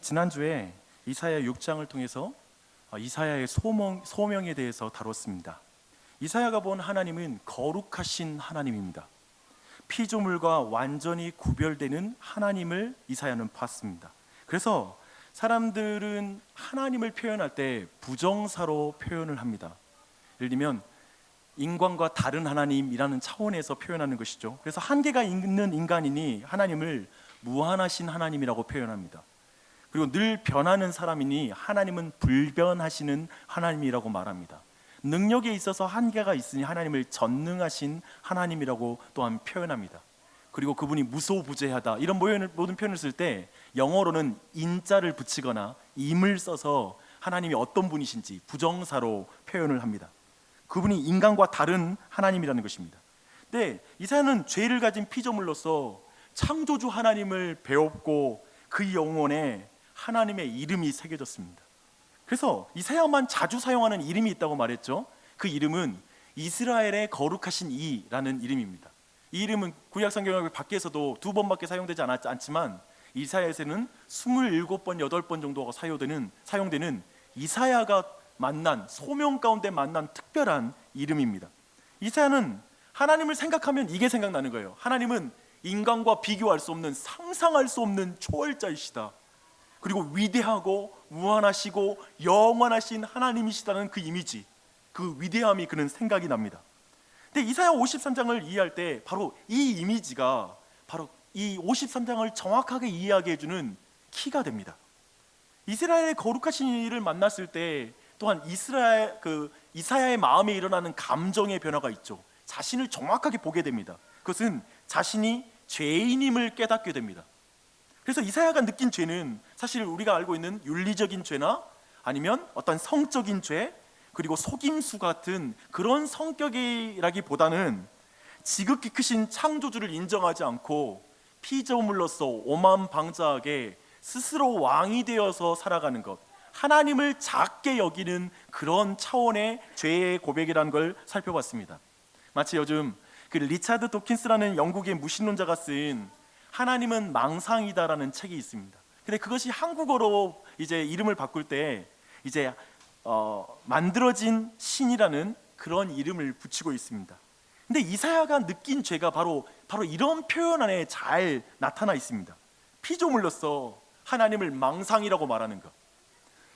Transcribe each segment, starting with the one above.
지난주에 이사야 6장을 통해서 이사야의 소명에 대해서 다뤘습니다. 이사야가 본 하나님은 거룩하신 하나님입니다. 피조물과 완전히 구별되는 하나님을 이사야는 봤습니다. 그래서 사람들은 하나님을 표현할 때 부정사로 표현을 합니다. 예를 들면 인간과 다른 하나님이라는 차원에서 표현하는 것이죠. 그래서 한계가 있는 인간이니 하나님을 무한하신 하나님이라고 표현합니다. 그리고 늘 변하는 사람이니 하나님은 불변하시는 하나님이라고 말합니다. 능력에 있어서 한계가 있으니 하나님을 전능하신 하나님이라고 또한 표현합니다. 그리고 그분이 무소부재하다 이런 모든 표현을 쓸 때 영어로는 인자를 붙이거나 임을 써서 하나님이 어떤 분이신지 부정사로 표현을 합니다. 그분이 인간과 다른 하나님이라는 것입니다. 근데 이사야는 죄를 가진 피조물로서 창조주 하나님을 배웠고 그 영혼에 하나님의 이름이 새겨졌습니다. 그래서 이사야만 자주 사용하는 이름이 있다고 말했죠. 그 이름은 이스라엘의 거룩하신 이라는 이름입니다. 이 이름은 구약 성경 밖에서도 2번밖에 사용되지 않지만 이사야에서는 27번, 8번 정도가 사용되는 이사야가 만난 소명 가운데 만난 특별한 이름입니다. 이사야는 하나님을 생각하면 이게 생각나는 거예요. 하나님은 인간과 비교할 수 없는 상상할 수 없는 초월자이시다. 그리고 위대하고 무한하시고 영원하신 하나님이시다는 그 이미지, 그 위대함이 그는 생각이 납니다. 근데 이사야 53장을 이해할 때 바로 이 이미지가 바로 이 53장을 정확하게 이해하게 해주는 키가 됩니다. 이스라엘의 거룩하신 이를 만났을 때 또한 이사야의 마음에 일어나는 감정의 변화가 있죠. 자신을 정확하게 보게 됩니다. 그것은 자신이 죄인임을 깨닫게 됩니다. 그래서 이사야가 느낀 죄는 사실 우리가 알고 있는 윤리적인 죄나 아니면 어떤 성적인 죄, 그리고 속임수 같은 그런 성격이라기보다는 지극히 크신 창조주를 인정하지 않고 피조물로서 오만방자하게 스스로 왕이 되어서 살아가는 것, 하나님을 작게 여기는 그런 차원의 죄의 고백이라는 걸 살펴봤습니다. 마치 요즘 그 리차드 도킨스라는 영국의 무신론자가 쓴 하나님은 망상이다라는 책이 있습니다. 근데 그것이 한국어로 이제 이름을 바꿀 때 이제 만들어진 신이라는 그런 이름을 붙이고 있습니다. 근데 이사야가 느낀 죄가 바로 이런 표현 안에 잘 나타나 있습니다. 피조물로서 하나님을 망상이라고 말하는 것,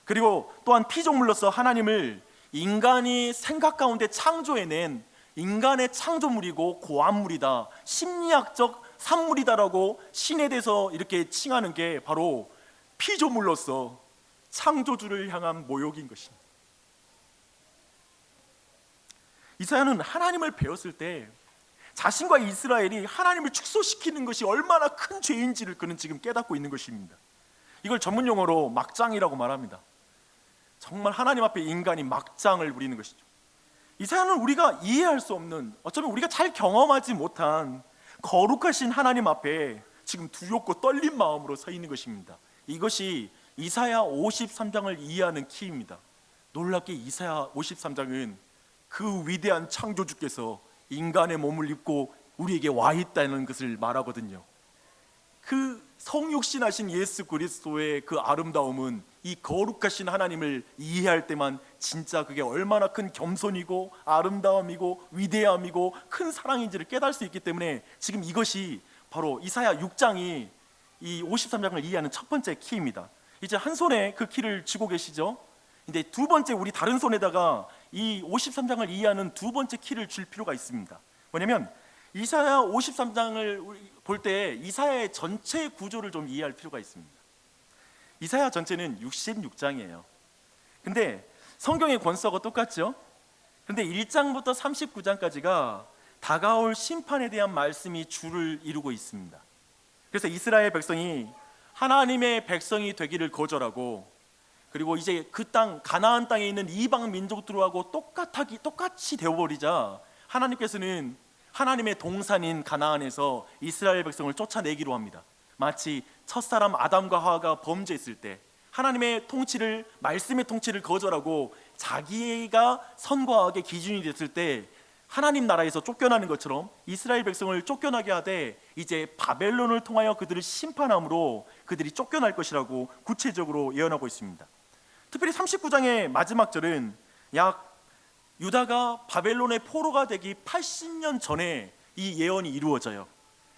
그리고 또한 피조물로서 하나님을 인간이 생각 가운데 창조해낸 인간의 창조물이고 고안물이다, 심리학적 산물이다라고 신에 대해서 이렇게 칭하는 게 바로 피조물로서 창조주를 향한 모욕인 것입니다. 이사야는 하나님을 배웠을 때 자신과 이스라엘이 하나님을 축소시키는 것이 얼마나 큰 죄인지를 그는 지금 깨닫고 있는 것입니다. 이걸 전문 용어로 막장이라고 말합니다. 정말 하나님 앞에 인간이 막장을 부리는 것이죠. 이사야는 우리가 이해할 수 없는, 어쩌면 우리가 잘 경험하지 못한 거룩하신 하나님 앞에 지금 두렵고 떨린 마음으로 서 있는 것입니다. 이것이 이사야 53장을 이해하는 키입니다. 놀랍게 이사야 53장은 그 위대한 창조주께서 인간의 몸을 입고 우리에게 와 있다는 것을 말하거든요. 그 성육신하신 예수 그리스도의 그 아름다움은 이 거룩하신 하나님을 이해할 때만 진짜 그게 얼마나 큰 겸손이고 아름다움이고 위대함이고 큰 사랑인지를 깨달을 수 있기 때문에 지금 이것이 바로 이사야 6장이 이 53장을 이해하는 첫 번째 키입니다. 이제 한 손에 그 키를 쥐고 계시죠? 근데 두 번째 우리 다른 손에다가 이 53장을 이해하는 두 번째 키를 줄 필요가 있습니다. 뭐냐면 이사야 53장을 볼 때 이사야의 전체 구조를 좀 이해할 필요가 있습니다. 이사야 전체는 66장이에요. 근데 성경의 권서가 똑같죠? 근데 1장부터 39장까지가 다가올 심판에 대한 말씀이 줄을 이루고 있습니다. 그래서 이스라엘 백성이 하나님의 백성이 되기를 거절하고, 그리고 이제 그 땅 가나안 땅에 있는 이방 민족들하고 똑같이 되어버리자 하나님께서는 하나님의 동산인 가나안에서 이스라엘 백성을 쫓아내기로 합니다. 마치 첫사람 아담과 하와가 범죄했을 때 하나님의 통치를, 말씀의 통치를 거절하고 자기가 선과 악의 기준이 됐을 때 하나님 나라에서 쫓겨나는 것처럼 이스라엘 백성을 쫓겨나게 하되 이제 바벨론을 통하여 그들을 심판함으로 그들이 쫓겨날 것이라고 구체적으로 예언하고 있습니다. 특별히 39장의 마지막 절은 약 유다가 바벨론의 포로가 되기 80년 전에 이 예언이 이루어져요.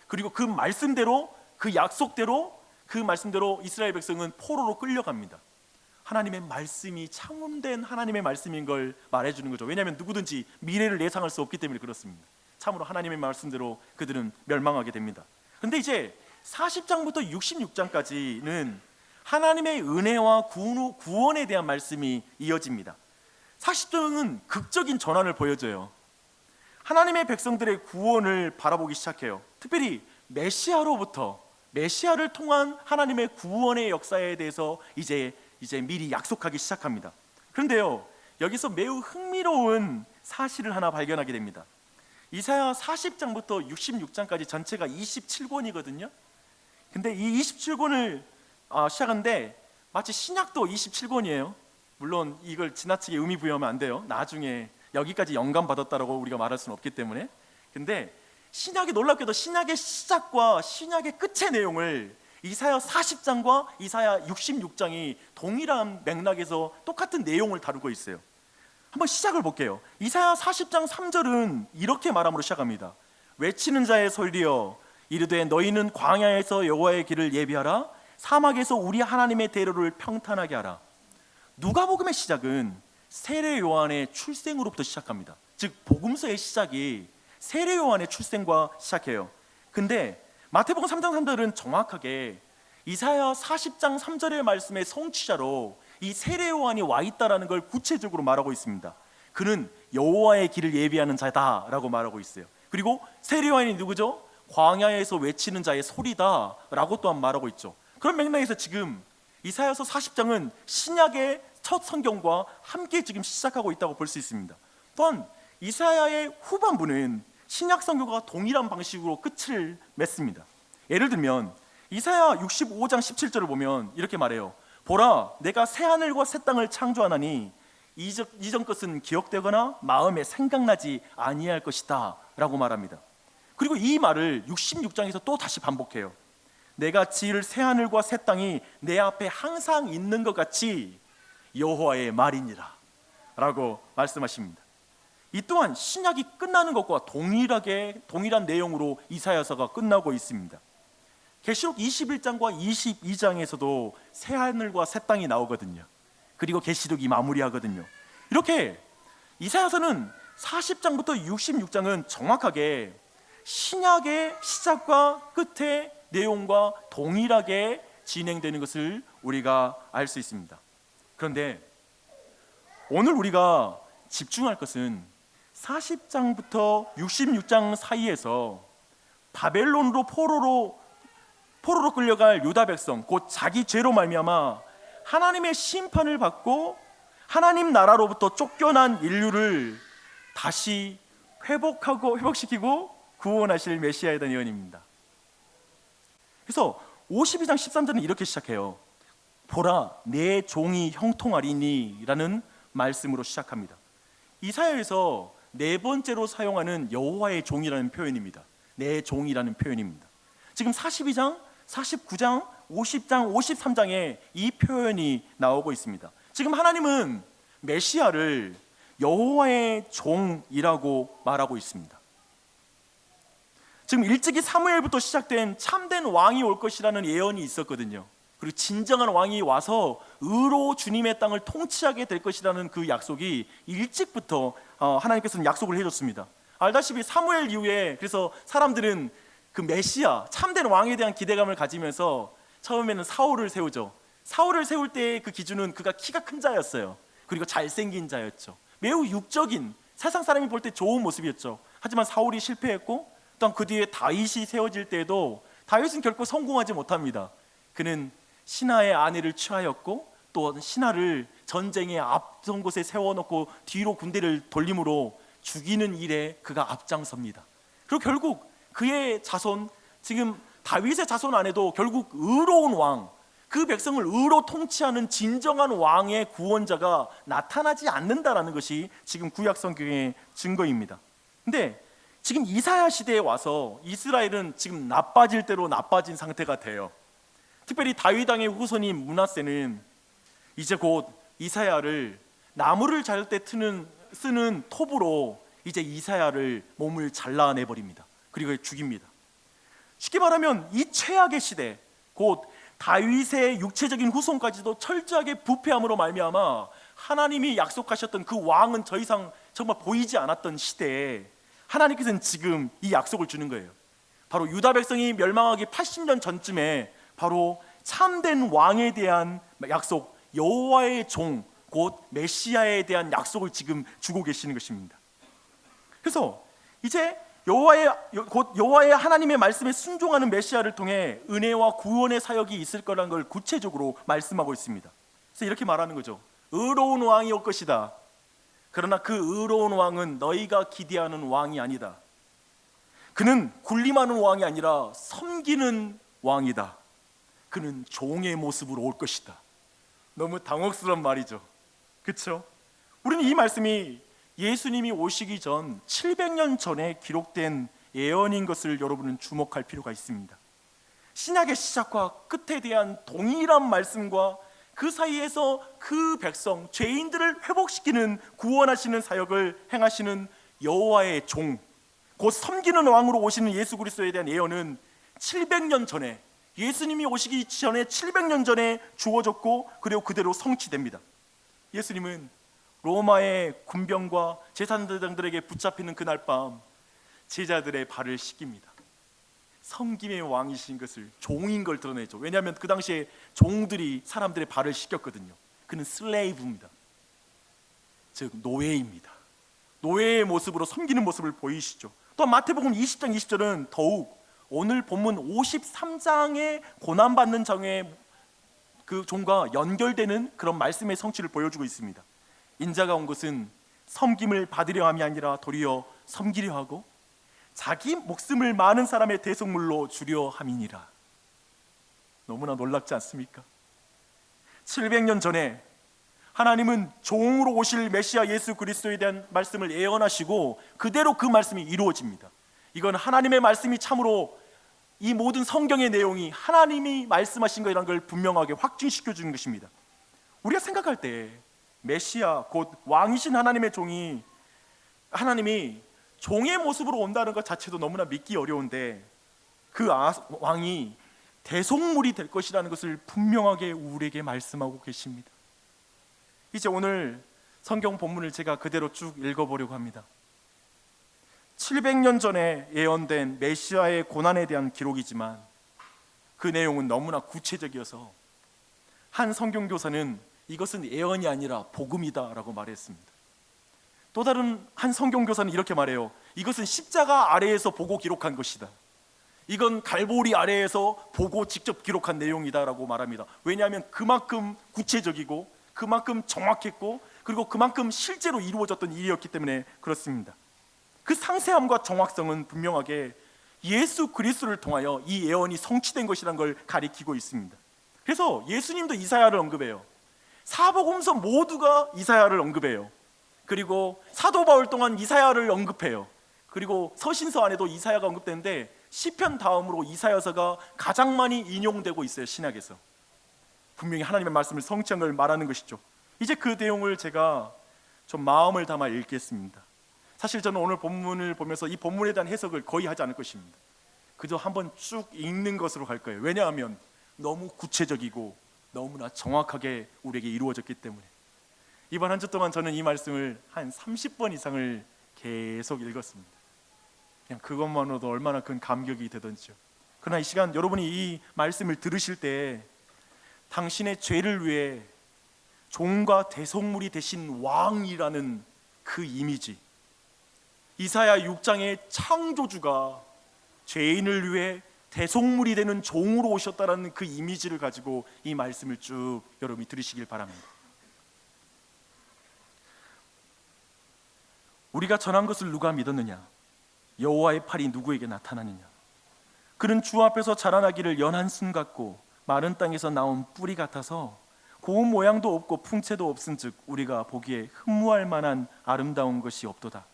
그리고 그 말씀대로, 그 약속대로, 그 말씀대로 이스라엘 백성은 포로로 끌려갑니다. 하나님의 말씀이 참된 하나님의 말씀인 걸 말해주는 거죠. 왜냐하면 누구든지 미래를 예상할 수 없기 때문에 그렇습니다. 참으로 하나님의 말씀대로 그들은 멸망하게 됩니다. 그런데 이제 40장부터 66장까지는 하나님의 은혜와 구원에 대한 말씀이 이어집니다. 40장은 극적인 전환을 보여줘요. 하나님의 백성들의 구원을 바라보기 시작해요. 특별히 메시아를 통한 하나님의 구원의 역사에 대해서 이제 미리 약속하기 시작합니다. 그런데요, 여기서 매우 흥미로운 사실을 하나 발견하게 됩니다. 이사야 40장부터 66장까지 전체가 27권이거든요. 근데 이 27권을 시작하는데 마치 신약도 27권이에요. 물론 이걸 지나치게 의미 부여하면 안 돼요. 나중에 여기까지 영감 받았다라고 우리가 말할 수는 없기 때문에. 근데 신약이 놀랍게도 신약의 시작과 신약의 끝의 내용을 이사야 40장과 이사야 66장이 동일한 맥락에서 똑같은 내용을 다루고 있어요. 한번 시작을 볼게요. 이사야 40장 3절은 이렇게 말함으로 시작합니다. 외치는 자의 소리여 이르되 너희는 광야에서 여호와의 길을 예비하라 사막에서 우리 하나님의 대로를 평탄하게 하라. 누가복음의 시작은 세례 요한의 출생으로부터 시작합니다. 즉 복음서의 시작이 세례 요한의 출생과 시작해요. 근데 마태복음 3장 3절은 정확하게 이사야 40장 3절의 말씀의 성취자로 이 세례 요한이 와 있다라는 걸 구체적으로 말하고 있습니다. 그는 여호와의 길을 예비하는 자다라고 말하고 있어요. 그리고 세례 요한이 누구죠? 광야에서 외치는 자의 소리다라고 또한 말하고 있죠. 그런 맥락에서 지금 이사야서 40장은 신약의 첫 성경과 함께 지금 시작하고 있다고 볼 수 있습니다. 또한 이사야의 후반부는 신약 성경과 동일한 방식으로 끝을 맺습니다. 예를 들면 이사야 65장 17절을 보면 이렇게 말해요. 보라, 내가 새 하늘과 새 땅을 창조하나니 이전 것은 기억되거나 마음에 생각나지 아니할 것이다 라고 말합니다. 그리고 이 말을 66장에서 또 다시 반복해요. 내가 지을 새 하늘과 새 땅이 내 앞에 항상 있는 것 같이 여호와의 말이니라 라고 말씀하십니다. 이 또한 신약이 끝나는 것과 동일한 내용으로 이사야서가 끝나고 있습니다. 계시록 21장과 22장에서도 새 하늘과 새 땅이 나오거든요. 그리고 계시록이 마무리하거든요. 이렇게 이사야서는 40장부터 66장은 정확하게 신약의 시작과 끝의 내용과 동일하게 진행되는 것을 우리가 알 수 있습니다. 그런데 오늘 우리가 집중할 것은 40장부터 66장 사이에서 바벨론으로 포로로 끌려갈 유다 백성, 곧 자기 죄로 말미암아 하나님의 심판을 받고 하나님 나라로부터 쫓겨난 인류를 다시 회복시키고 구원하실 메시아에 대한 예언입니다. 그래서 52장 13절은 이렇게 시작해요. 보라, 내 종이 형통하리니 라는 말씀으로 시작합니다. 이사야에서 네 번째로 사용하는 여호와의 종이라는 표현입니다. 내 종이라는 표현입니다. 지금 42장, 49장, 50장, 53장에 이 표현이 나오고 있습니다. 지금 하나님은 메시아를 여호와의 종이라고 말하고 있습니다. 지금 일찍이 사무엘부터 시작된 참된 왕이 올 것이라는 예언이 있었거든요. 그리고 진정한 왕이 와서 의로 주님의 땅을 통치하게 될 것이라는 그 약속이 일찍부터 하나님께서는 약속을 해줬습니다. 알다시피 사무엘 이후에 그래서 사람들은 그 메시아, 참된 왕에 대한 기대감을 가지면서 처음에는 사울을 세우죠. 사울을 세울 때의 그 기준은 그가 키가 큰 자였어요. 그리고 잘생긴 자였죠. 매우 육적인, 세상 사람이 볼 때 좋은 모습이었죠. 하지만 사울이 실패했고 또한 그 뒤에 다윗이 세워질 때에도 다윗은 결코 성공하지 못합니다. 그는 신하의 아내를 취하였고 또 신하를 전쟁의 앞선 곳에 세워놓고 뒤로 군대를 돌림으로 죽이는 일에 그가 앞장섭니다. 그리고 결국 그의 자손, 지금 다윗의 자손 안에도 결국 의로운 왕, 그 백성을 의로 통치하는 진정한 왕의 구원자가 나타나지 않는다라는 것이 지금 구약 성경의 증거입니다. 근데 지금 이사야 시대에 와서 이스라엘은 지금 나빠질 대로 나빠진 상태가 돼요. 특별히 다윗 왕의 후손인 므낫세는 이제 곧 이사야를 나무를 자를 때 쓰는 톱으로 이제 이사야를 몸을 잘라내 버립니다. 그리고 죽입니다. 쉽게 말하면 이 최악의 시대, 곧 다윗의 육체적인 후손까지도 철저하게 부패함으로 말미암아 하나님이 약속하셨던 그 왕은 더 이상 정말 보이지 않았던 시대에 하나님께서는 지금 이 약속을 주는 거예요. 바로 유다 백성이 멸망하기 80년 전쯤에 바로 참된 왕에 대한 약속, 여호와의 종, 곧 메시아에 대한 약속을 지금 주고 계시는 것입니다. 그래서 이제 곧 여호와의 하나님의 말씀에 순종하는 메시아를 통해 은혜와 구원의 사역이 있을 거라는 걸 구체적으로 말씀하고 있습니다. 그래서 이렇게 말하는 거죠. 의로운 왕이 올 것이다. 그러나 그 의로운 왕은 너희가 기대하는 왕이 아니다. 그는 군림하는 왕이 아니라 섬기는 왕이다. 그는 종의 모습으로 올 것이다. 너무 당혹스러운 말이죠. 그렇죠? 우리는 이 말씀이 예수님이 오시기 전 700년 전에 기록된 예언인 것을 여러분은 주목할 필요가 있습니다. 신약의 시작과 끝에 대한 동일한 말씀과 그 사이에서 그 백성, 죄인들을 회복시키는 구원하시는 사역을 행하시는 여호와의 종, 곧 섬기는 왕으로 오시는 예수 그리스도에 대한 예언은 700년 전에, 예수님이 오시기 전에 700년 전에 주어졌고 그리고 그대로 성취됩니다. 예수님은 로마의 군병과 제사장들에게 붙잡히는 그날 밤 제자들의 발을 씻깁니다. 섬김의 왕이신 것을, 종인 걸 드러내죠. 왜냐하면 그 당시에 종들이 사람들의 발을 씻겼거든요. 그는 슬레이브입니다. 즉 노예입니다. 노예의 모습으로 섬기는 모습을 보이시죠. 또 마태복음 20장 20절은 더욱 오늘 본문 53장의 고난받는 장의 그 종과 연결되는 그런 말씀의 성취를 보여주고 있습니다. 인자가 온 것은 섬김을 받으려 함이 아니라 도리어 섬기려 하고 자기 목숨을 많은 사람의 대속물로 주려 함이니라. 너무나 놀랍지 않습니까? 700년 전에 하나님은 종으로 오실 메시아 예수 그리스도에 대한 말씀을 예언하시고 그대로 그 말씀이 이루어집니다. 이건 하나님의 말씀이 참으로 이 모든 성경의 내용이 하나님이 말씀하신 것이라는 걸 분명하게 확증시켜 주는 것입니다. 우리가 생각할 때 메시아 곧 왕이신 하나님의 종이, 하나님이 종의 모습으로 온다는 것 자체도 너무나 믿기 어려운데 그 왕이 대속물이 될 것이라는 것을 분명하게 우리에게 말씀하고 계십니다. 이제 오늘 성경 본문을 제가 그대로 쭉 읽어보려고 합니다. 700년 전에 예언된 메시아의 고난에 대한 기록이지만 그 내용은 너무나 구체적이어서 한 성경교사는 이것은 예언이 아니라 복음이다 라고 말했습니다. 또 다른 한 성경교사는 이렇게 말해요. 이것은 십자가 아래에서 보고 기록한 것이다. 이건 갈보리 아래에서 보고 직접 기록한 내용이다 라고 말합니다. 왜냐하면 그만큼 구체적이고 그만큼 정확했고 그리고 그만큼 실제로 이루어졌던 일이었기 때문에 그렇습니다. 그 상세함과 정확성은 분명하게 예수 그리스도를 통하여 이 예언이 성취된 것이라는 걸 가리키고 있습니다. 그래서 예수님도 이사야를 언급해요. 사복음서 모두가 이사야를 언급해요. 그리고 사도 바울 동안 이사야를 언급해요. 그리고 서신서 안에도 이사야가 언급되는데 시편 다음으로 이사야서가 가장 많이 인용되고 있어요. 신약에서 분명히 하나님의 말씀을 성취한 걸 말하는 것이죠. 이제 그 내용을 제가 좀 마음을 담아 읽겠습니다. 사실 저는 오늘 본문을 보면서 이 본문에 대한 해석을 거의 하지 않을 것입니다. 그저 한번 쭉 읽는 것으로 갈 거예요. 왜냐하면 너무 구체적이고 너무나 정확하게 우리에게 이루어졌기 때문에. 이번 한 주 동안 저는 이 말씀을 한 30번 이상을 계속 읽었습니다. 그냥 그것만으로도 얼마나 큰 감격이 되던지요. 그러나 이 시간 여러분이 이 말씀을 들으실 때 당신의 죄를 위해 종과 대속물이 되신 왕이라는 그 이미지, 이사야 6장의 창조주가 죄인을 위해 대속물이 되는 종으로 오셨다라는 그 이미지를 가지고 이 말씀을 쭉 여러분이 들으시길 바랍니다. 우리가 전한 것을 누가 믿었느냐? 여호와의 팔이 누구에게 나타나느냐? 그는 주 앞에서 자라나기를 연한 순 같고 마른 땅에서 나온 뿌리 같아서 고운 모양도 없고 풍채도 없은즉 우리가 보기에 흠모할 만한 아름다운 것이 없도다.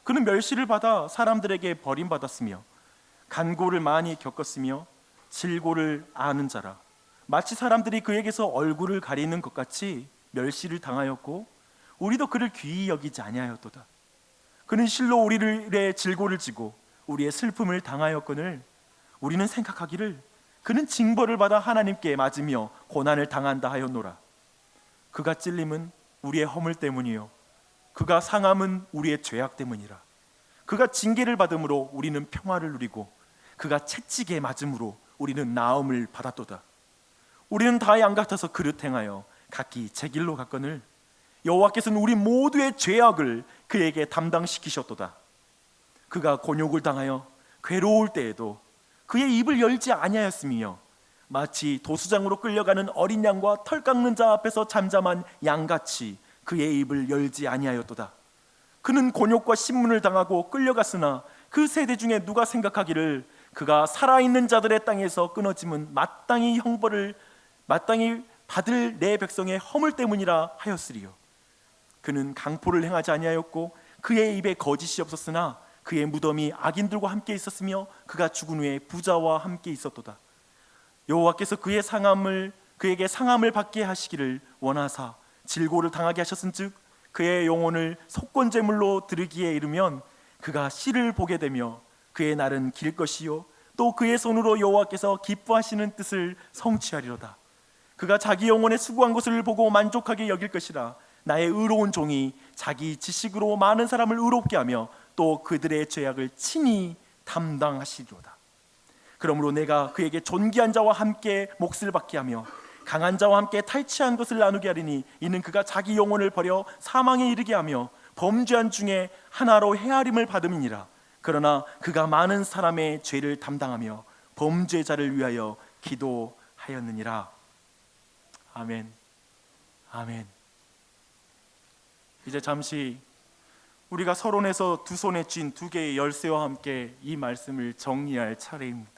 그는 멸시를 받아 사람들에게 버림받았으며 간고를 많이 겪었으며 질고를 아는 자라. 마치 사람들이 그에게서 얼굴을 가리는 것 같이 멸시를 당하였고 우리도 그를 귀히 여기지 아니하였도다. 그는 실로 우리의 질고를 지고 우리의 슬픔을 당하였거늘 우리는 생각하기를 그는 징벌을 받아 하나님께 맞으며 고난을 당한다 하였노라. 그가 찔림은 우리의 허물 때문이요 그가 상함은 우리의 죄악 때문이라. 그가 징계를 받음으로 우리는 평화를 누리고 그가 채찍에 맞음으로 우리는 나음을 받았도다. 우리는 다 양 같아서 그릇 행하여 각기 제 길로 갔거늘 여호와께서는 우리 모두의 죄악을 그에게 담당시키셨도다. 그가 곤욕을 당하여 괴로울 때에도 그의 입을 열지 아니하였으며 마치 도수장으로 끌려가는 어린 양과 털 깎는 자 앞에서 잠잠한 양같이 그의 입을 열지 아니하였도다. 그는 곤욕과 신문을 당하고 끌려갔으나 그 세대 중에 누가 생각하기를 그가 살아있는 자들의 땅에서 끊어짐은 마땅히 형벌을 마땅히 받을 내 백성의 허물 때문이라 하였으리요. 그는 강포를 행하지 아니하였고 그의 입에 거짓이 없었으나 그의 무덤이 악인들과 함께 있었으며 그가 죽은 후에 부자와 함께 있었도다. 여호와께서 그에게 상함을 받게 하시기를 원하사 질고를 당하게 하셨은즉 그의 영혼을 속건제물로 드르기에 이르면 그가 씨를 보게 되며 그의 날은 길 것이요 또 그의 손으로 여호와께서 기뻐하시는 뜻을 성취하리로다. 그가 자기 영혼의 수고한 것을 보고 만족하게 여길 것이라. 나의 의로운 종이 자기 지식으로 많은 사람을 의롭게 하며 또 그들의 죄악을 친히 담당하시리로다. 그러므로 내가 그에게 존귀한 자와 함께 몫을 받게 하며 강한 자와 함께 탈취한 것을 나누게 하리니 이는 그가 자기 영혼을 버려 사망에 이르게 하며 범죄한 중에 하나로 헤아림을 받음이니라. 그러나 그가 많은 사람의 죄를 담당하며 범죄자를 위하여 기도하였느니라. 아멘. 아멘. 이제 잠시 우리가 서론에서 두 손에 쥔 두 개의 열쇠와 함께 이 말씀을 정리할 차례입니다.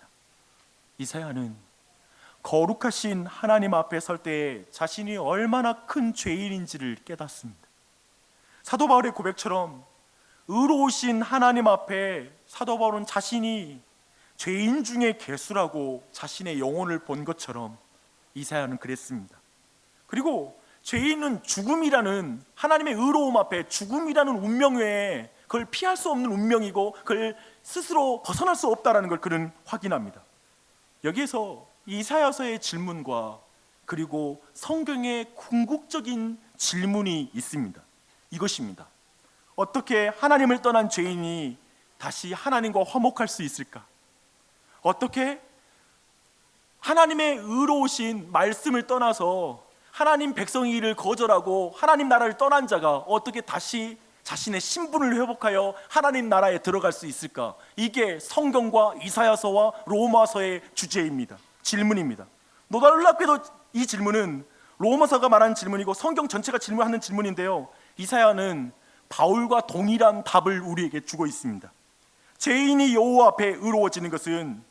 이사야는 거룩하신 하나님 앞에 설 때에 자신이 얼마나 큰 죄인인지를 깨닫습니다. 사도 바울의 고백처럼 의로우신 하나님 앞에 사도 바울은 자신이 죄인 중에 괴수라고 자신의 영혼을 본 것처럼 이사야는 그랬습니다. 그리고 죄인은 죽음이라는 하나님의 의로움 앞에 죽음이라는 운명 외에 그걸 피할 수 없는 운명이고 그걸 스스로 벗어날 수 없다는 걸 그는 확인합니다. 여기에서 이사야서의 질문과 그리고 성경의 궁극적인 질문이 있습니다. 이것입니다. 어떻게 하나님을 떠난 죄인이 다시 하나님과 화목할 수 있을까? 어떻게 하나님의 의로우신 말씀을 떠나서 하나님 백성이를 거절하고 하나님 나라를 떠난 자가 어떻게 다시 자신의 신분을 회복하여 하나님 나라에 들어갈 수 있을까? 이게 성경과 이사야서와 로마서의 주제입니다. 질문입니다. 놀랍게도 이 질문은 로마서가 말하는 질문이고 성경 전체가 질문하는 질문인데요, 이사야는 바울과 동일한 답을 우리에게 주고 있습니다. 죄인이 여호와 앞에 의로워지는 것은,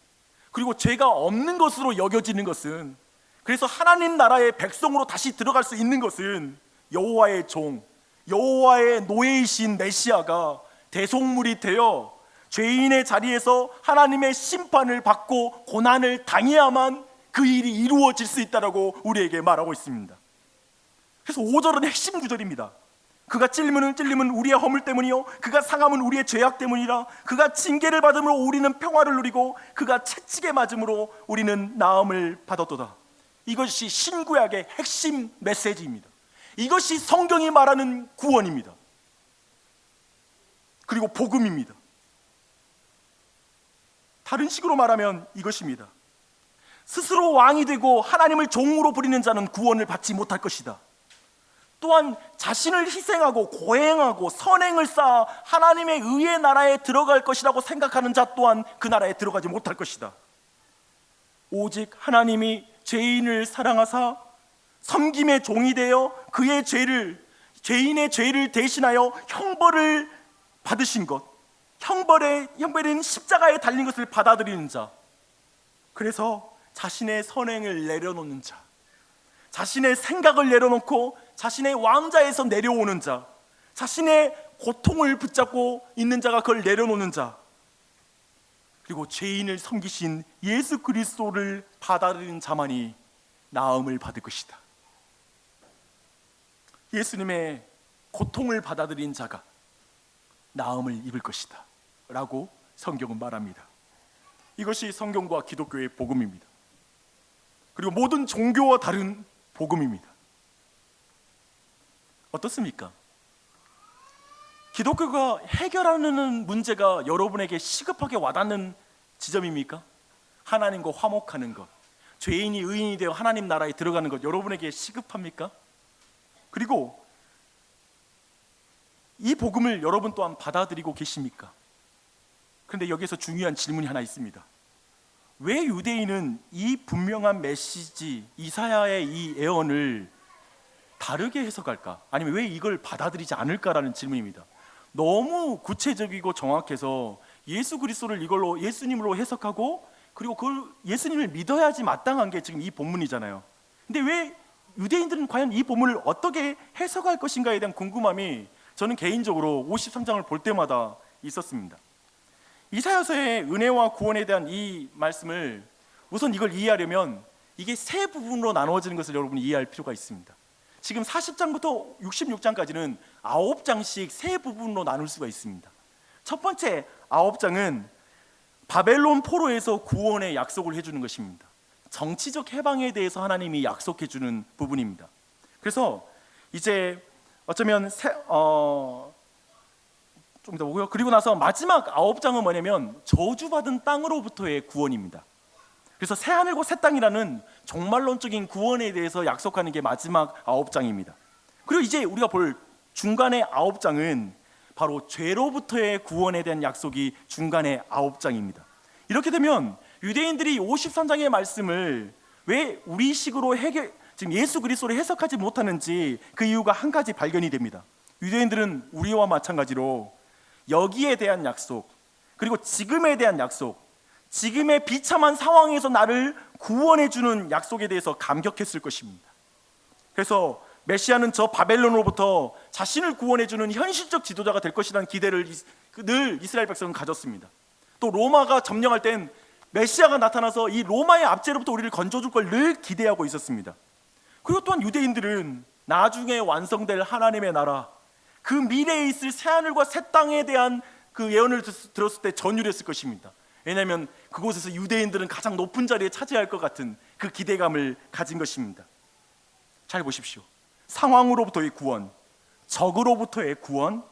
그리고 죄가 없는 것으로 여겨지는 것은, 그래서 하나님 나라의 백성으로 다시 들어갈 수 있는 것은 여호와의 종, 여호와의 노예이신 메시아가 대속물이 되어 죄인의 자리에서 하나님의 심판을 받고 고난을 당해야만 그 일이 이루어질 수 있다라고 우리에게 말하고 있습니다. 그래서 5절은 핵심 구절입니다. 그가 찔림은 우리의 허물 때문이요 그가 상함은 우리의 죄악 때문이라. 그가 징계를 받음으로 우리는 평화를 누리고 그가 채찍에 맞음으로 우리는 나음을 받았도다. 이것이 신구약의 핵심 메시지입니다. 이것이 성경이 말하는 구원입니다. 그리고 복음입니다. 다른 식으로 말하면 이것입니다. 스스로 왕이 되고 하나님을 종으로 부리는 자는 구원을 받지 못할 것이다. 또한 자신을 희생하고 고행하고 선행을 쌓아 하나님의 의의 나라에 들어갈 것이라고 생각하는 자 또한 그 나라에 들어가지 못할 것이다. 오직 하나님이 죄인을 사랑하사 섬김의 종이 되어 그의 죄인의 죄를 대신하여 형벌을 받으신 것, 형벌인 십자가에 달린 것을 받아들이는 자, 그래서 자신의 선행을 내려놓는 자, 자신의 생각을 내려놓고 자신의 왕자에서 내려오는 자, 자신의 고통을 붙잡고 있는 자가 그걸 내려놓는 자, 그리고 죄인을 섬기신 예수 그리스도를 받아들이는 자만이 나음을 받을 것이다. 예수님의 고통을 받아들인 자가 나음을 입을 것이다 라고 성경은 말합니다. 이것이 성경과 기독교의 복음입니다. 그리고 모든 종교와 다른 복음입니다. 어떻습니까? 기독교가 해결하는 문제가 여러분에게 시급하게 와닿는 지점입니까? 하나님과 화목하는 것, 죄인이 의인이 되어 하나님 나라에 들어가는 것, 여러분에게 시급합니까? 그리고 이 복음을 여러분 또한 받아들이고 계십니까? 그런데 여기서 중요한 질문이 하나 있습니다. 왜 유대인은 이 분명한 메시지, 이사야의 이 예언을 다르게 해석할까? 아니면 왜 이걸 받아들이지 않을까라는 질문입니다. 너무 구체적이고 정확해서 예수 그리스도를 이걸로 예수님으로 해석하고, 그리고 그걸 예수님을 믿어야지 마땅한 게 지금 이 본문이잖아요. 근데 왜 유대인들은 과연 이 본문을 어떻게 해석할 것인가에 대한 궁금함이 저는 개인적으로 53장을 볼 때마다 있었습니다. 이사야서의 은혜와 구원에 대한 이 말씀을, 우선 이걸 이해하려면 이게 세 부분으로 나누어지는 것을 여러분이 이해할 필요가 있습니다. 지금 40장부터 66장까지는 9장씩 세 부분으로 나눌 수가 있습니다. 첫 번째 9장은 바벨론 포로에서 구원의 약속을 해주는 것입니다. 정치적 해방에 대해서 하나님이 약속해 주는 부분입니다. 그래서 이제 어쩌면 좀 더 보고요. 그리고 나서 마지막 9장은 뭐냐면 저주받은 땅으로부터의 구원입니다. 그래서 새 하늘과 새 땅이라는 종말론적인 구원에 대해서 약속하는 게 마지막 9장입니다. 그리고 이제 우리가 볼 중간의 9장은 바로 죄로부터의 구원에 대한 약속이 중간의 9장입니다. 이렇게 되면 유대인들이 53장의 말씀을 왜 우리식으로 지금 예수 그리스도를 해석하지 못하는지 그 이유가 한 가지 발견이 됩니다. 유대인들은 우리와 마찬가지로 여기에 대한 약속, 그리고 지금에 대한 약속, 지금의 비참한 상황에서 나를 구원해 주는 약속에 대해서 감격했을 것입니다. 그래서 메시아는 저 바벨론으로부터 자신을 구원해 주는 현실적 지도자가 될 것이라는 기대를 늘 이스라엘 백성은 가졌습니다. 또 로마가 점령할 땐 메시아가 나타나서 이 로마의 압제로부터 우리를 건져줄 걸 늘 기대하고 있었습니다. 그리고 또한 유대인들은 나중에 완성될 하나님의 나라, 그 미래에 있을 새하늘과 새 땅에 대한 그 예언을 들었을 때 전율했을 것입니다. 왜냐하면 그곳에서 유대인들은 가장 높은 자리에 차지할 것 같은 그 기대감을 가진 것입니다. 잘 보십시오. 상황으로부터의 구원, 적으로부터의 구원,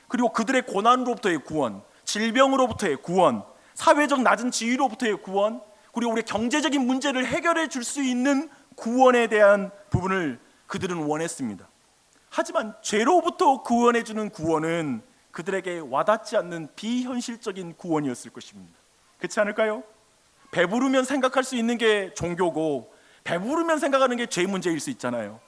그리고 그들의 고난으로부터의 구원, 질병으로부터의 구원, 사회적 낮은 지위로부터의 구원, 그리고 우리의 경제적인 문제를 해결해 줄 수 있는 구원에 대한 부분을 그들은 원했습니다. 하지만 죄로부터 구원해 주는 구원은 그들에게 와닿지 않는 비현실적인 구원이었을 것입니다. 그렇지 않을까요? 배부르면 생각할 수 있는 게 종교고, 배부르면 생각하는 게 죄 문제일 수 있잖아요.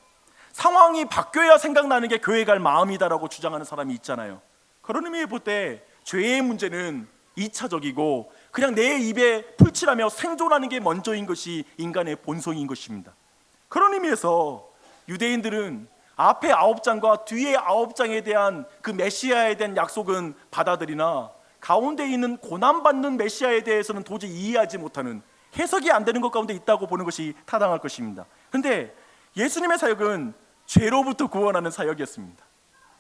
상황이 바뀌어야 생각나는 게 교회 갈 마음이다라고 주장하는 사람이 있잖아요. 그런 의미에 볼 때 죄의 문제는 2차적이고 그냥 내 입에 풀칠하며 생존하는 게 먼저인 것이 인간의 본성인 것입니다. 그런 의미에서 유대인들은 앞에 9장과 뒤에 9장에 대한 그 메시아에 대한 약속은 받아들이나 가운데 있는 고난받는 메시아에 대해서는 도저히 이해하지 못하는, 해석이 안 되는 것 가운데 있다고 보는 것이 타당할 것입니다. 그런데 예수님의 사역은 죄로부터 구원하는 사역이었습니다.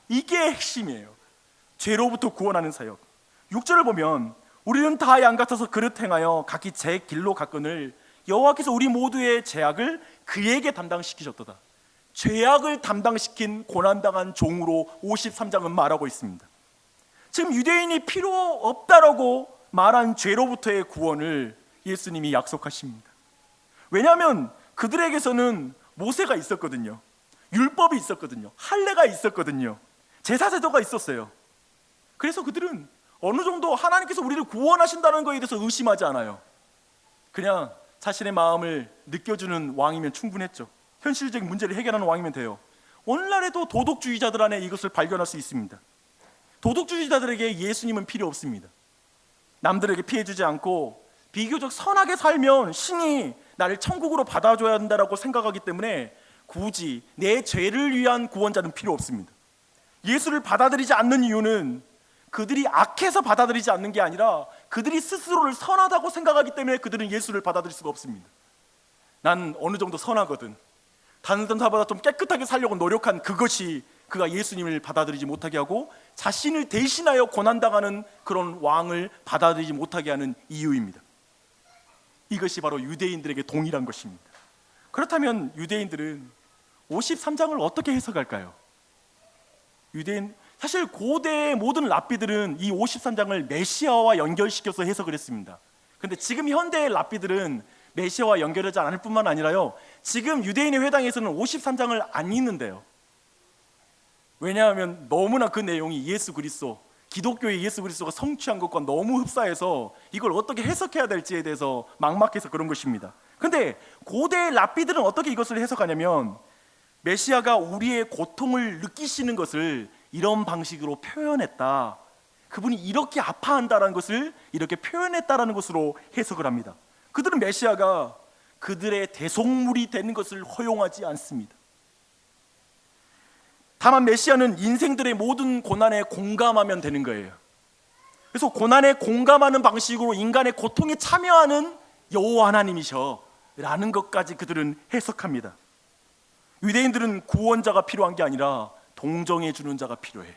이게 핵심이에요. 죄로부터 구원하는 사역. 6절을 보면 우리는 다 양 같아서 그릇 행하여 각기 제 길로 갔거늘 여호와께서 우리 모두의 죄악을 그에게 담당시키셨도다. 죄악을 담당시킨 고난당한 종으로 53장은 말하고 있습니다. 지금 유대인이 필요 없다라고 말한 죄로부터의 구원을 예수님이 약속하십니다. 왜냐하면 그들에게서는 모세가 있었거든요. 율법이 있었거든요. 할례가 있었거든요. 제사제도가 있었어요. 그래서 그들은 어느 정도 하나님께서 우리를 구원하신다는 것에 대해서 의심하지 않아요. 그냥 자신의 마음을 느껴주는 왕이면 충분했죠. 현실적인 문제를 해결하는 왕이면 돼요. 오늘날에도 도덕주의자들 안에 이것을 발견할 수 있습니다. 도덕주의자들에게 예수님은 필요 없습니다. 남들에게 피해주지 않고 비교적 선하게 살면 신이 나를 천국으로 받아줘야 한다라고 생각하기 때문에 굳이 내 죄를 위한 구원자는 필요 없습니다. 예수를 받아들이지 않는 이유는 그들이 악해서 받아들이지 않는 게 아니라 그들이 스스로를 선하다고 생각하기 때문에 그들은 예수를 받아들일 수가 없습니다. 난 어느 정도 선하거든, 다른 사람보다 좀 깨끗하게 살려고 노력한 그것이 그가 예수님을 받아들이지 못하게 하고 자신을 대신하여 고난당하는 그런 왕을 받아들이지 못하게 하는 이유입니다. 이것이 바로 유대인들에게 동일한 것입니다. 그렇다면 유대인들은 53장을 어떻게 해석할까요? 사실 고대의 모든 랍비들은 이 53장을 메시아와 연결시켜서 해석을 했습니다. 그런데 지금 현대의 랍비들은 메시아와 연결하지 않을 뿐만 아니라요, 지금 유대인의 회당에서는 53장을 안 읽는데요. 왜냐하면 너무나 그 내용이 예수 그리스도, 기독교의 예수 그리스도가 성취한 것과 너무 흡사해서 이걸 어떻게 해석해야 될지에 대해서 막막해서 그런 것입니다. 그런데 고대의 랍비들은 어떻게 이것을 해석하냐면, 메시아가 우리의 고통을 느끼시는 것을 이런 방식으로 표현했다, 그분이 이렇게 아파한다라는 것을 이렇게 표현했다라는 것으로 해석을 합니다. 그들은 메시아가 그들의 대속물이 되는 것을 허용하지 않습니다. 다만 메시아는 인생들의 모든 고난에 공감하면 되는 거예요. 그래서 고난에 공감하는 방식으로 인간의 고통에 참여하는 여호와 하나님이셔 라는 것까지 그들은 해석합니다. 유대인들은 구원자가 필요한 게 아니라 동정해 주는 자가 필요해요.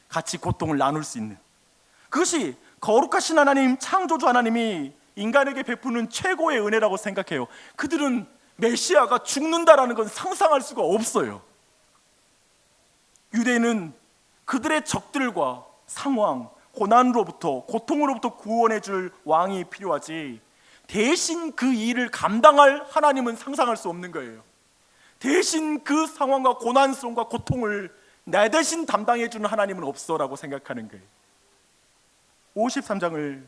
같이 고통을 나눌 수 있는, 그것이 거룩하신 하나님, 창조주 하나님이 인간에게 베푸는 최고의 은혜라고 생각해요. 그들은 메시아가 죽는다라는 건 상상할 수가 없어요. 유대인은 그들의 적들과 상황, 고난으로부터, 고통으로부터 구원해 줄 왕이 필요하지, 대신 그 일을 감당할 하나님은 상상할 수 없는 거예요. 대신 그 상황과 고난스러움과 고통을 내 대신 담당해 주는 하나님은 없어라고 생각하는 거예요. 53장을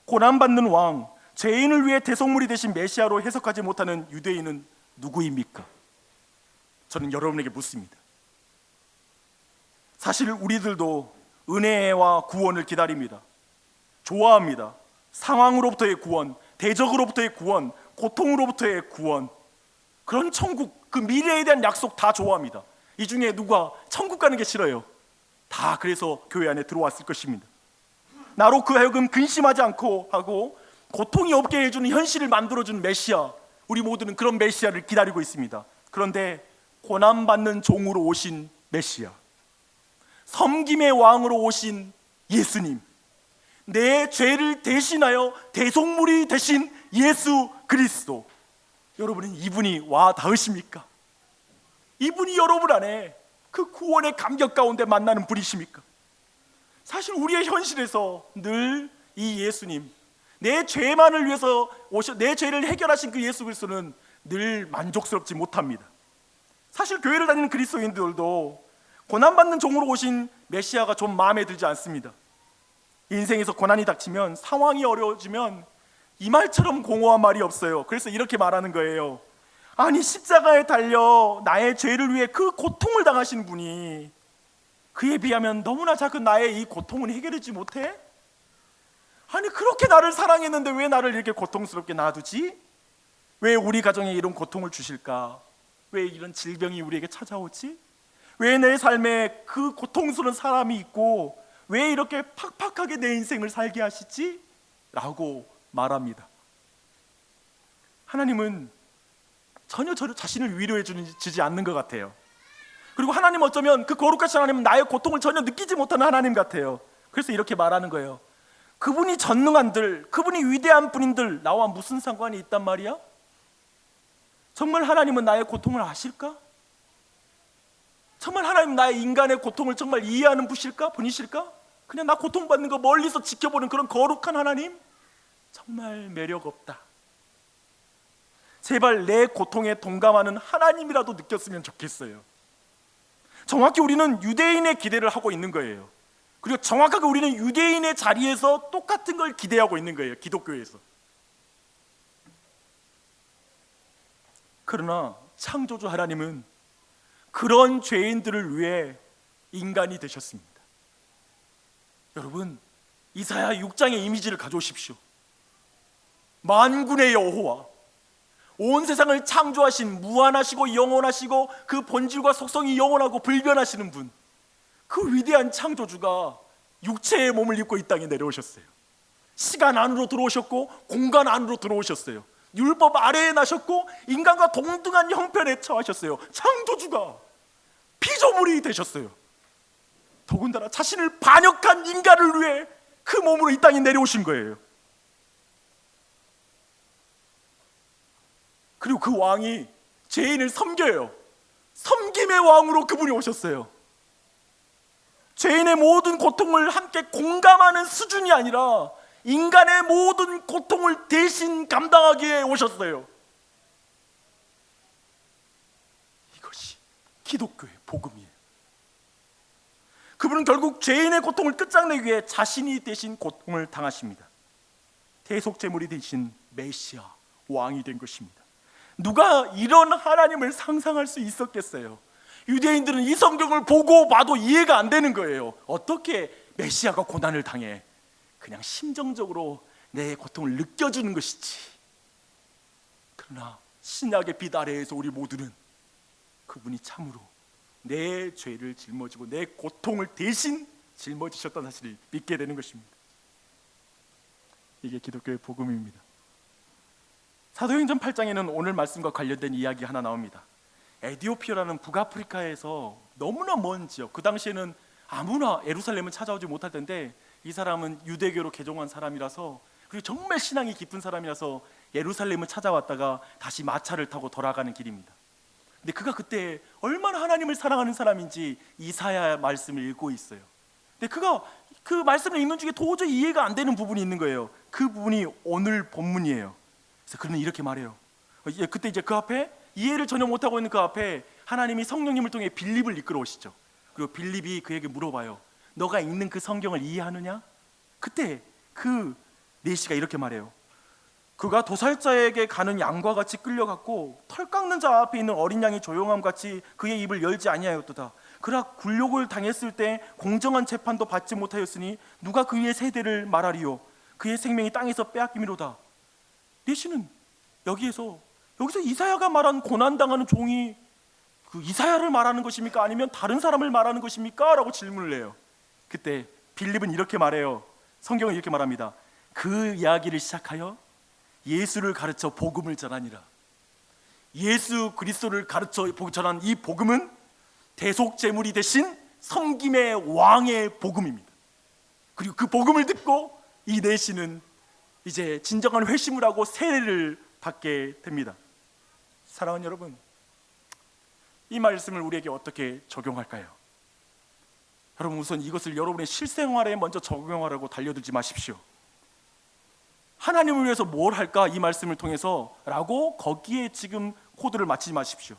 고난받는 왕, 죄인을 위해 대속물이 되신 메시아로 해석하지 못하는 유대인은 누구입니까? 저는 여러분에게 묻습니다. 사실 우리들도 은혜와 구원을 기다립니다. 좋아합니다. 상황으로부터의 구원, 대적으로부터의 구원, 고통으로부터의 구원, 그런 천국, 그 미래에 대한 약속 다 좋아합니다. 이 중에 누가 천국 가는 게 싫어요? 다 그래서 교회 안에 들어왔을 것입니다. 나로 그 하여금 근심하지 않고 하고 고통이 없게 해주는 현실을 만들어주는 메시아, 우리 모두는 그런 메시아를 기다리고 있습니다. 그런데 고난받는 종으로 오신 메시아, 섬김의 왕으로 오신 예수님, 내 죄를 대신하여 대속물이 되신 예수 그리스도, 여러분은 이분이 와 닿으십니까? 이분이 여러분 안에 그 구원의 감격 가운데 만나는 분이십니까? 사실 우리의 현실에서 늘 이 예수님, 내 죄만을 위해서 내 죄를 해결하신 그 예수 그리스도는 늘 만족스럽지 못합니다. 사실 교회를 다니는 그리스도인들도 고난받는 종으로 오신 메시아가 좀 마음에 들지 않습니다. 인생에서 고난이 닥치면, 상황이 어려워지면 이 말처럼 공허한 말이 없어요. 그래서 이렇게 말하는 거예요. 아니, 십자가에 달려 나의 죄를 위해 그 고통을 당하신 분이 그에 비하면 너무나 작은 나의 이 고통은 해결하지 못해? 아니, 그렇게 나를 사랑했는데 왜 나를 이렇게 고통스럽게 놔두지? 왜 우리 가정에 이런 고통을 주실까? 왜 이런 질병이 우리에게 찾아오지? 왜 내 삶에 그 고통스러운 사람이 있고 왜 이렇게 팍팍하게 내 인생을 살게 하시지? 라고 말합니다. 하나님은 전혀 저를 자신을 위로해 주지 않는 것 같아요. 그리고 하나님, 어쩌면 그 거룩하신 하나님은 나의 고통을 전혀 느끼지 못하는 하나님 같아요. 그래서 이렇게 말하는 거예요. 그분이 전능한들, 그분이 위대한 분인들 나와 무슨 상관이 있단 말이야? 정말 하나님은 나의 고통을 아실까? 정말 하나님 나의 인간의 고통을 정말 이해하는 분이실까? 그냥 나 고통받는 거 멀리서 지켜보는 그런 거룩한 하나님? 정말 매력 없다. 제발 내 고통에 동감하는 하나님이라도 느꼈으면 좋겠어요. 정확히 우리는 유대인의 기대를 하고 있는 거예요. 그리고 정확하게 우리는 유대인의 자리에서 똑같은 걸 기대하고 있는 거예요. 기독교에서. 그러나 창조주 하나님은 그런 죄인들을 위해 인간이 되셨습니다. 여러분, 이사야 6장의 이미지를 가져오십시오. 만군의 여호와, 온 세상을 창조하신 무한하시고 영원하시고 그 본질과 속성이 영원하고 불변하시는 분, 그 위대한 창조주가 육체의 몸을 입고 이 땅에 내려오셨어요. 시간 안으로 들어오셨고 공간 안으로 들어오셨어요. 율법 아래에 나셨고 인간과 동등한 형편에 처하셨어요. 창조주가 피조물이 되셨어요. 더군다나 자신을 반역한 인간을 위해 그 몸으로 이 땅에 내려오신 거예요. 그리고 그 왕이 죄인을 섬겨요. 섬김의 왕으로 그분이 오셨어요. 죄인의 모든 고통을 함께 공감하는 수준이 아니라 인간의 모든 고통을 대신 감당하기 위해 오셨어요. 이것이 기독교의 복음이에요. 그분은 결국 죄인의 고통을 끝장내기 위해 자신이 대신 고통을 당하십니다. 대속제물이 되신 메시아 왕이 된 것입니다. 누가 이런 하나님을 상상할 수 있었겠어요? 유대인들은 이 성경을 보고 봐도 이해가 안 되는 거예요. 어떻게 메시아가 고난을 당해? 그냥 심정적으로 내 고통을 느껴주는 것이지. 그러나 신약의 빛 아래에서 우리 모두는 그분이 참으로 내 죄를 짊어지고 내 고통을 대신 짊어지셨다는 사실을 믿게 되는 것입니다. 이게 기독교의 복음입니다. 사도행전 8장에는 오늘 말씀과 관련된 이야기 하나 나옵니다. 에디오피아라는 북아프리카에서 너무나 먼 지역, 그 당시에는 아무나 예루살렘은 찾아오지 못할 텐데 이 사람은 유대교로 개종한 사람이라서, 그리고 정말 신앙이 깊은 사람이라서 예루살렘을 찾아왔다가 다시 마차를 타고 돌아가는 길입니다. 근데 그가 그때 얼마나 하나님을 사랑하는 사람인지 이사야 말씀을 읽고 있어요. 근데 그가 그 말씀을 읽는 중에 도저히 이해가 안 되는 부분이 있는 거예요. 그 부분이 오늘 본문이에요. 그래서 그는 이렇게 말해요. 그때 이제 그 앞에 이해를 전혀 못하고 있는 그 앞에 하나님이 성령님을 통해 빌립을 이끌어 오시죠. 그리고 빌립이 그에게 물어봐요. 너가 읽는 그 성경을 이해하느냐? 그때 그 내시가 이렇게 말해요. 그가 도살자에게 가는 양과 같이 끌려갔고 털 깎는 자 앞에 있는 어린 양이 조용함 같이 그의 입을 열지 아니하였도다. 그라 굴욕을 당했을 때 공정한 재판도 받지 못하였으니 누가 그의 세대를 말하리요? 그의 생명이 땅에서 빼앗김이로다. 내시는 여기서 이사야가 말한 고난당하는 종이 그 이사야를 말하는 것입니까? 아니면 다른 사람을 말하는 것입니까? 라고 질문을 해요. 그때 빌립은 이렇게 말해요. 성경은 이렇게 말합니다. 그 이야기를 시작하여 예수를 가르쳐 복음을 전하니라. 예수 그리스도를 가르쳐 전한 이 복음은 대속제물이 되신 섬김의 왕의 복음입니다. 그리고 그 복음을 듣고 이 내시는 이제 진정한 회심을 하고 세례를 받게 됩니다. 사랑하는 여러분, 이 말씀을 우리에게 어떻게 적용할까요? 여러분, 우선 이것을 여러분의 실생활에 먼저 적용하라고 달려들지 마십시오. 하나님을 위해서 뭘 할까? 이 말씀을 통해서 라고 거기에 지금 코드를 맞추지 마십시오.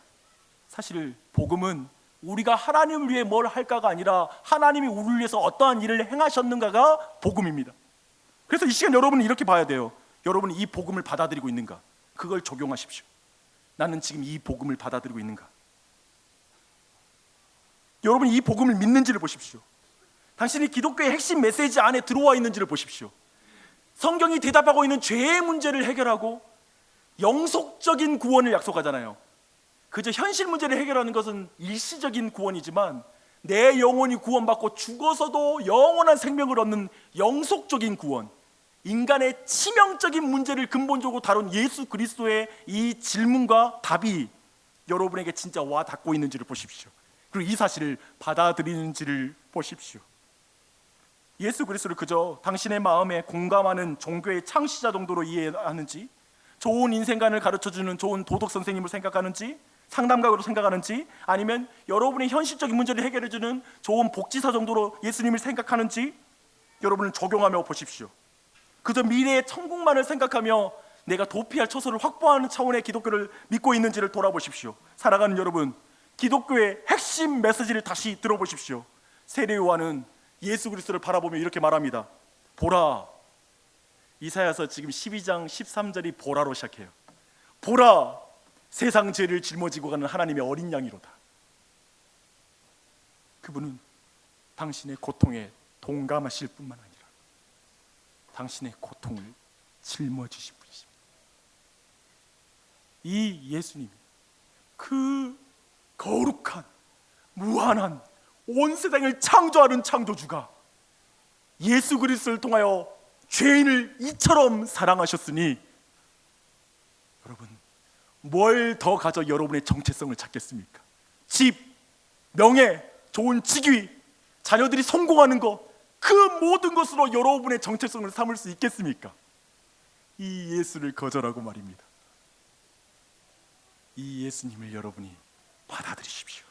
사실 복음은 우리가 하나님을 위해 뭘 할까가 아니라 하나님이 우리를 위해서 어떠한 일을 행하셨는가가 복음입니다. 그래서 이 시간 여러분은 이렇게 봐야 돼요. 여러분이 이 복음을 받아들이고 있는가? 그걸 적용하십시오. 나는 지금 이 복음을 받아들이고 있는가? 여러분이 이 복음을 믿는지를 보십시오. 당신이 기독교의 핵심 메시지 안에 들어와 있는지를 보십시오. 성경이 대답하고 있는 죄의 문제를 해결하고 영속적인 구원을 약속하잖아요. 그저 현실 문제를 해결하는 것은 일시적인 구원이지만 내 영혼이 구원받고 죽어서도 영원한 생명을 얻는 영속적인 구원, 인간의 치명적인 문제를 근본적으로 다룬 예수 그리스도의 이 질문과 답이 여러분에게 진짜 와 닿고 있는지를 보십시오. 그리고 이 사실을 받아들이는지를 보십시오. 예수 그리스도를 그저 당신의 마음에 공감하는 종교의 창시자 정도로 이해하는지, 좋은 인생관을 가르쳐주는 좋은 도덕 선생님을 생각하는지, 상담가로 생각하는지, 아니면 여러분의 현실적인 문제를 해결해주는 좋은 복지사 정도로 예수님을 생각하는지 여러분은 적용하며 보십시오. 그저 미래의 천국만을 생각하며 내가 도피할 처소를 확보하는 차원의 기독교를 믿고 있는지를 돌아보십시오. 살아가는 여러분, 기독교의 핵심 메시지를 다시 들어보십시오. 세례 요한은 예수 그리스도를 바라보며 이렇게 말합니다. 보라, 이사야서 지금 12장 13절이 보라로 시작해요. 보라, 세상 죄를 짊어지고 가는 하나님의 어린 양이로다. 그분은 당신의 고통에 동감하실 뿐만 아니라 당신의 고통을 짊어지신 분이십니다. 이 예수님이 그 거룩한, 무한한, 온 세상을 창조하는 창조주가 예수 그리스도를 통하여 죄인을 이처럼 사랑하셨으니 여러분, 뭘 더 가져 여러분의 정체성을 찾겠습니까? 집, 명예, 좋은 직위, 자녀들이 성공하는 것, 그 모든 것으로 여러분의 정체성을 삼을 수 있겠습니까? 이 예수를 거절하고 말입니다. 이 예수님을 여러분이 받아들이십시오.